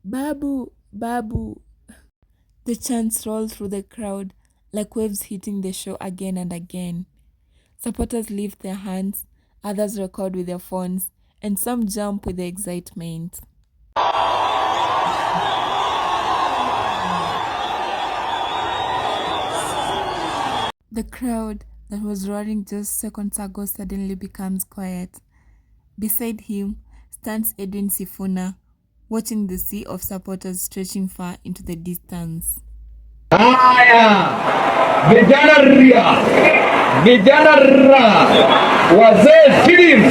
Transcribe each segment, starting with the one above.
Babu, Babu. The chants roll through the crowd like waves hitting the shore again and again. Supporters lift their hands, others record with their phones, and some jump with the excitement. The crowd that was roaring just seconds ago suddenly becomes quiet. Beside him stands Edwin Sifuna, watching the sea of supporters stretching far into the distance. Haya, vijana ra, wazee tilim,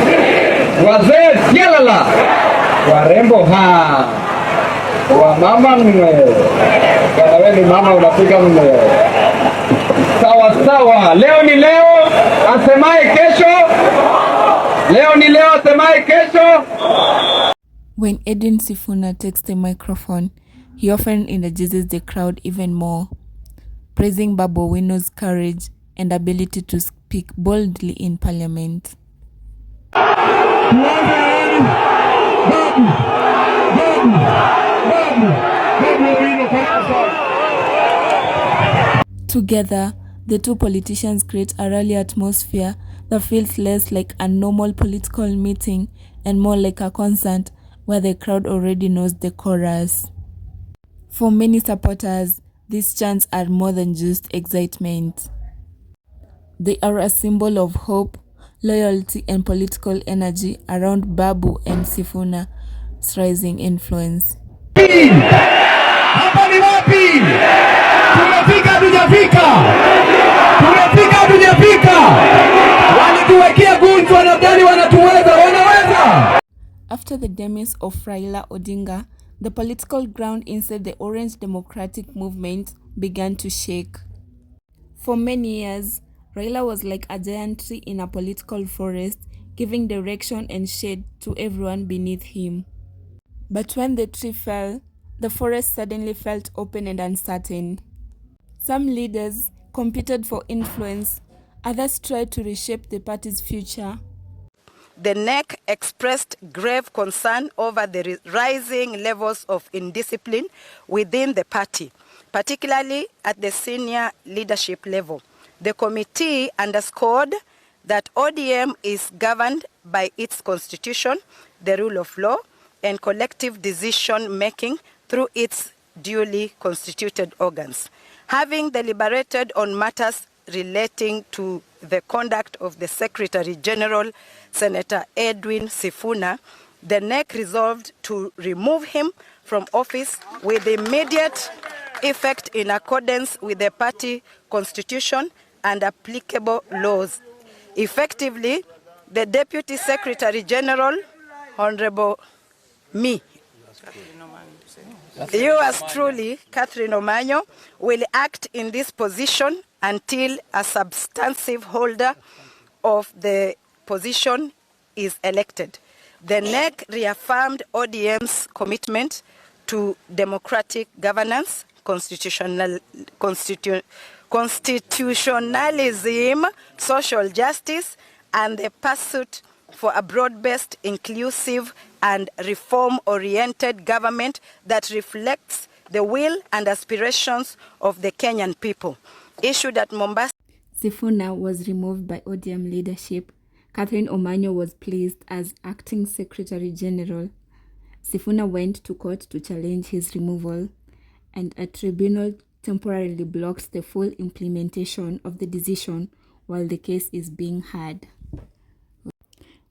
wazee sialala, warembo wamama mwe, kana wewe ni mama unafika mwe. Sawa sawa, leo ni leo, asemaye kesho. Leo ni leo, asemaye kesho. When Edwin Sifuna takes the microphone, he often energizes the crowd even more, praising Babu Owino's courage and ability to speak boldly in parliament. Together, the two politicians create a rally atmosphere that feels less like a normal political meeting and more like a concert where the crowd already knows the chorus. For many supporters, these chants are more than just excitement. They are a symbol of hope, loyalty, and political energy around Babu and Sifuna's rising influence. Hapa ni wapi? Tumefika hatujafika. Walituwekea gunzo, wanadhani wanaweza. After the demise of Raila Odinga, the political ground inside the Orange Democratic Movement began to shake. For many years, Raila was like a giant tree in a political forest, giving direction and shade to everyone beneath him. But when the tree fell, the forest suddenly felt open and uncertain. Some leaders competed for influence, others tried to reshape the party's future. The NEC expressed grave concern over the rising levels of indiscipline within the party, particularly at the senior leadership level. The committee underscored that ODM is governed by its constitution, the rule of law, and collective decision-making through its duly constituted organs. Having deliberated on matters relating to the conduct of the Secretary General, Senator Edwin Sifuna, the NEC resolved to remove him from office with immediate effect in accordance with the party constitution and applicable laws. Effectively, the Deputy Secretary General, Honorable me, yours truly, Catherine Omanyo, will act in this position until a substantive holder of the position is elected. The NEC reaffirmed ODM's commitment to democratic governance, constitutionalism, social justice, and the pursuit for a broad-based, inclusive, and reform-oriented government that reflects the will and aspirations of the Kenyan people. Issued at Mombasa. Sifuna was removed by ODM leadership. Catherine Omanyo was placed as acting Secretary General. Sifuna went to court to challenge his removal, and a tribunal temporarily blocked the full implementation of the decision while the case is being heard.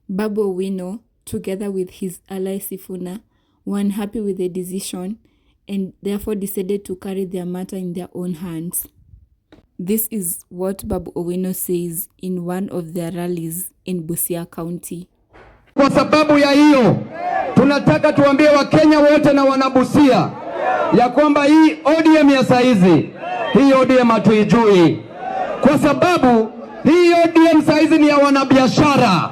Babu Owino, together with his ally Sifuna, were unhappy with the decision and therefore decided to carry their matter in their own hands. This is what Babu Owino says in one of their rallies in Busia County. Kwa sababu ya hiyo, tunataka tuambie Wakenya wote na wanabusia ya kwamba hii ODM ya saizi, hii ODM hatuijui. Kwa sababu hii ODM saizi ni ya wanabiashara.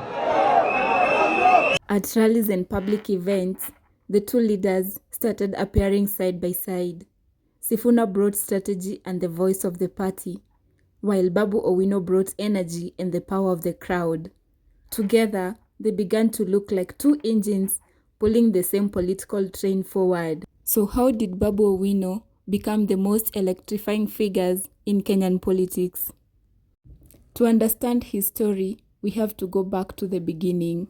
At rallies and public events, the two leaders started appearing side by side. Sifuna brought strategy and the voice of the party, while Babu Owino brought energy and the power of the crowd. Together, they began to look like two engines pulling the same political train forward. So how did Babu Owino become the most electrifying figures in Kenyan politics? To understand his story, we have to go back to the beginning.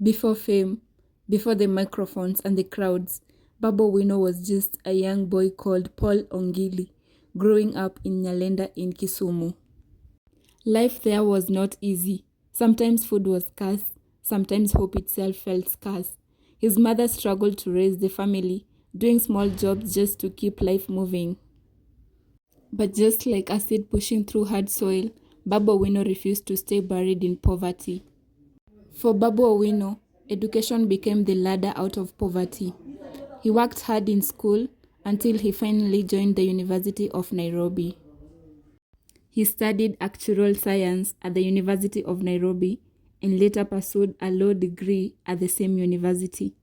Before fame, before the microphones and the crowds, Babu Owino was just a young boy called Paul Ongili, growing up in Nyalenda in Kisumu. Life there was not easy. Sometimes food was scarce, sometimes hope itself felt scarce. His mother struggled to raise the family, doing small jobs just to keep life moving. But just like a seed pushing through hard soil, Babu Owino refused to stay buried in poverty. For Babu Owino, education became the ladder out of poverty. He worked hard in school until he finally joined the University of Nairobi. He studied actuarial science at the University of Nairobi and later pursued a law degree at the same university.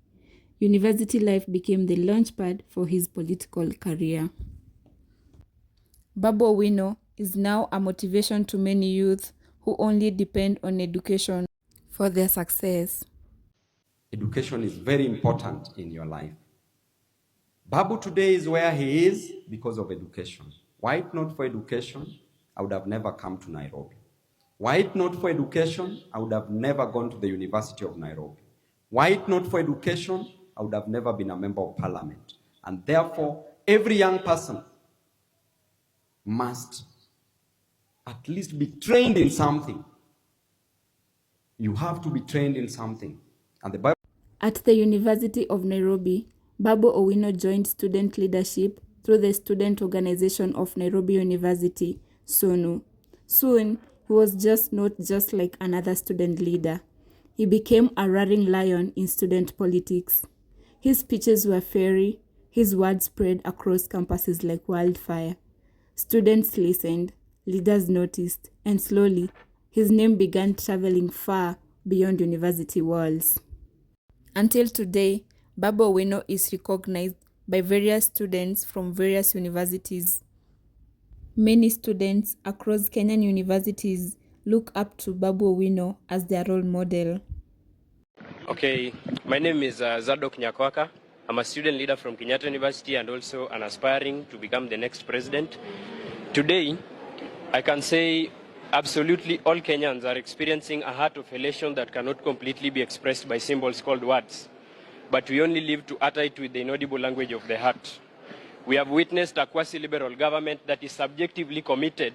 University life became the launchpad for his political career. Babu Owino is now a motivation to many youth who only depend on education for their success. Education is very important in your life. Babu today is where he is because of education. Were it not for education, I would have never come to Nairobi. Were it not for education, I would have never gone to the University of Nairobi. Were it not for education, I would have never been a member of parliament. And therefore, every young person must at least be trained in something. You have to be trained in something. And the Bible. At the University of Nairobi, Babu Owino joined student leadership through the student organization of Nairobi University, SONU. Soon, he was not just like another student leader. He became a roaring lion in student politics. His speeches were fiery, his words spread across campuses like wildfire. Students listened, leaders noticed, and slowly, his name began traveling far beyond university walls. Until today, Babu Owino is recognized by various students from various universities. Many students across Kenyan universities look up to Babu Owino as their role model. Okay, my name is Zadok Nyakwaka. I'm a student leader from Kenyatta University and also an aspiring to become the next president. Today, I can say absolutely all Kenyans are experiencing a heart of elation that cannot completely be expressed by symbols called words. But we only live to utter it with the inaudible language of the heart. We have witnessed a quasi-liberal government that is subjectively committed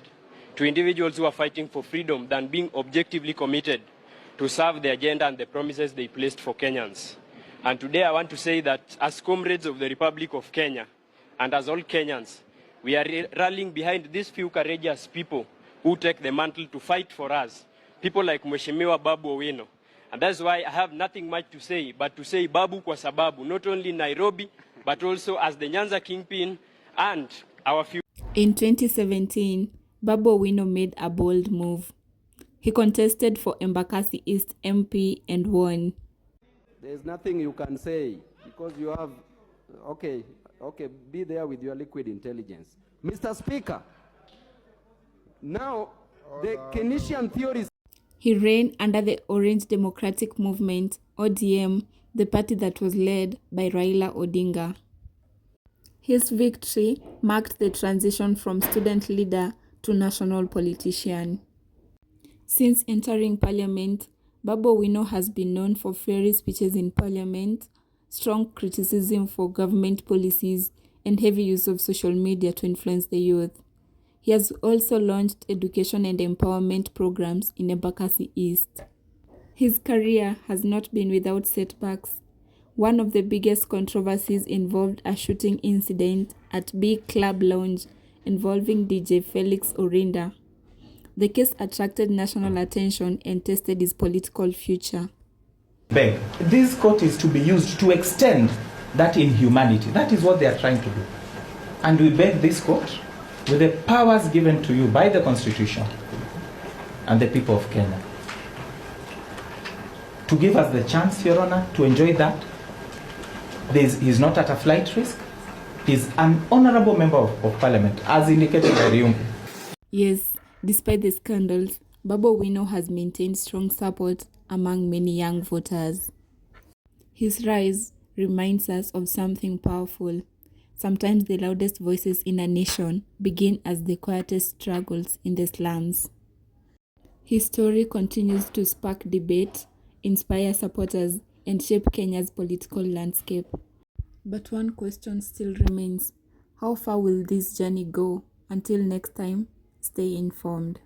to individuals who are fighting for freedom than being objectively committed to serve the agenda and the promises they placed for Kenyans. And today I want to say that as comrades of the Republic of Kenya and as all Kenyans, we are rallying behind these few courageous people who take the mantle to fight for us, people like Mheshimiwa Babu Owino. And that's why I have nothing much to say, but to say Babu kwa sababu, not only in Nairobi, but also as the Nyanza Kingpin and our future. In 2017, Babu Owino made a bold move. He contested for Embakasi East MP and won. There's nothing you can say because you have, okay, be there with your liquid intelligence. Mr. Speaker, now the Keynesian theories. He ran under the Orange Democratic Movement, ODM, the party that was led by Raila Odinga. His victory marked the transition from student leader to national politician. Since entering parliament, Babu Owino has been known for fiery speeches in parliament, strong criticism for government policies, and heavy use of social media to influence the youth. He has also launched education and empowerment programs in Embakasi East. His career has not been without setbacks. One of the biggest controversies involved a shooting incident at Big Club Lounge involving DJ Felix Orinda. The case attracted national attention and tested his political future. Beg. This court is to be used to extend that inhumanity. That is what they are trying to do. And we beg this court, with the powers given to you by the Constitution and the people of Kenya, to give us the chance, Your Honor, to enjoy that. He's not at a flight risk. He's an honorable member of parliament, as indicated by Ryumbu. Yes, despite the scandals, Babu Owino has maintained strong support among many young voters. His rise reminds us of something powerful. Sometimes the loudest voices in a nation begin as the quietest struggles in the slums. His story continues to spark debate, inspire supporters, and shape Kenya's political landscape. But one question still remains: how far will this journey go? Until next time, stay informed.